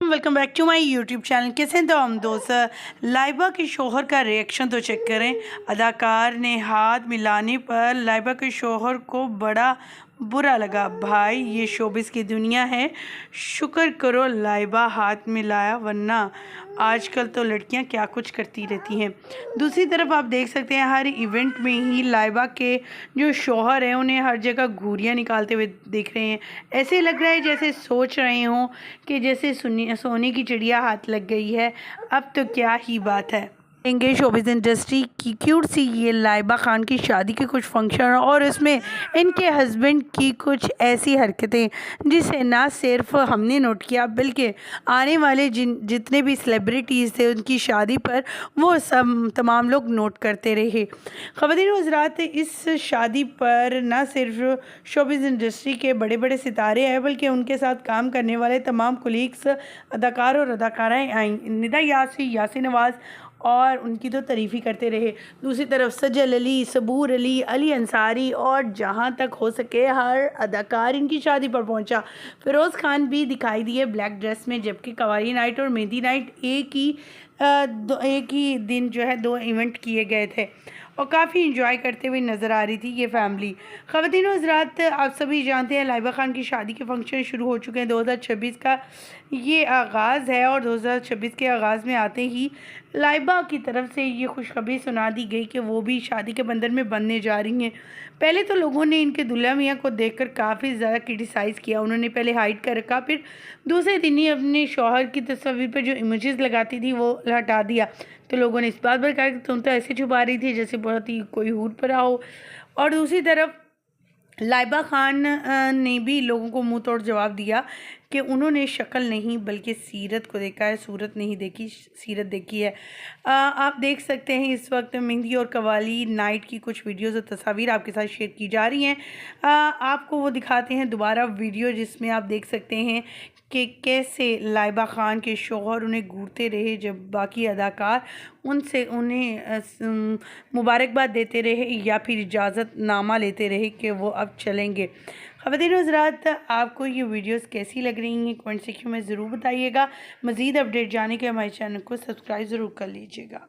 Welcome back to my YouTube channel. कैसे हैं तो हम दोस्त। लाइबा के शोहर का रिएक्शन तो चेक करें। अदाकार ने हाथ मिलाने पर लाइबा के शोहर को बड़ा बुरा लगा। भाई ये शोबिस की दुनिया है, शुक्र करो लाइबा हाथ मिलाया, वरना आजकल तो लड़कियां क्या कुछ करती रहती हैं। दूसरी तरफ आप देख सकते हैं हर इवेंट में ही लाइबा के जो शोहर हैं उन्हें हर जगह घूरियाँ निकालते हुए देख रहे हैं। ऐसे लग रहा है जैसे सोच रहे हों कि जैसे सोने की चिड़िया हाथ लग गई है, अब तो क्या ही बात है। इंगे शोबिस इंडस्ट्री की क्यूट सी ये लाइबा खान की शादी के कुछ फंक्शन और उसमें इनके हस्बैंड की कुछ ऐसी हरकतें जिसे ना सिर्फ हमने नोट किया बल्कि आने वाले जितने भी सेलिब्रिटीज़ थे उनकी शादी पर वो सब तमाम लोग नोट करते रहे। ख़वातीन व हज़रात, इस शादी पर ना सिर्फ शोबिस इंडस्ट्री के बड़े बड़े सितारे आए बल्कि उनके साथ काम करने वाले तमाम कुलीग्स, अदाकार और अदाकाराएँ आईं। निदा यासी, यासी नवाज़ और उनकी तो तारीफ़ ही करते रहे। दूसरी तरफ सजल अली, सबूर अली, अली अंसारी और जहाँ तक हो सके हर अदाकार इनकी शादी पर पहुँचा। फ़िरोज़ खान भी दिखाई दिए ब्लैक ड्रेस में, जबकि कवाली नाइट और मेहंदी नाइट एक ही दिन जो है 2 इवेंट किए गए थे और काफ़ी इंजॉय करते हुए नज़र आ रही थी ये फैमिली। ख़वातीन व हज़रात, आप सभी जानते हैं लाइबा खान की शादी के फंक्शन शुरू हो चुके हैं। 2026 का ये आगाज़ है और 2026 के आगाज़ में आते ही लाइबा की तरफ से ये खुशखबरी सुना दी गई कि वो भी शादी के बंधन में बंधने जा रही हैं। पहले तो लोगों ने इनके दुल्हा मियाँ को देखकर काफ़ी ज़्यादा क्रिटिसाइज़ किया। उन्होंने पहले हाइड कर रखा, फिर दूसरे दिन ही अपने शौहर की तस्वीर पर जो इमेजेस लगाती थी वो हटा दिया। तो लोगों ने इस बात पर कहा कि तुम तो ऐसे छुपा रही थी जैसे बहुत ही कोई हूट पड़ा हो। और दूसरी तरफ लाइबा खान ने भी लोगों को मुंह तोड़ जवाब दिया कि उन्होंने शक्ल नहीं बल्कि सीरत को देखा है, सूरत नहीं देखी, सीरत देखी है। आप देख सकते हैं इस वक्त मेहंदी और कवाली नाइट की कुछ वीडियोस और तस्वीर आपके साथ शेयर की जा रही हैं। आपको वो दिखाते हैं दोबारा वीडियो जिसमें आप देख सकते हैं कि कैसे लाइबा खान के शौहर उन्हें घूरते रहे जब बाकी अदाकार उनसे उन्हें मुबारकबाद देते रहे या फिर इजाज़त नामा लेते रहे कि वो अब चलेंगे। ख़वातीन व हज़रात, आपको ये वीडियोस कैसी लग रही हैं कमेंट सेक्शन में ज़रूर बताइएगा। मज़ीद अपडेट जानने के हमारे चैनल को सब्सक्राइब ज़रूर कर लीजिएगा।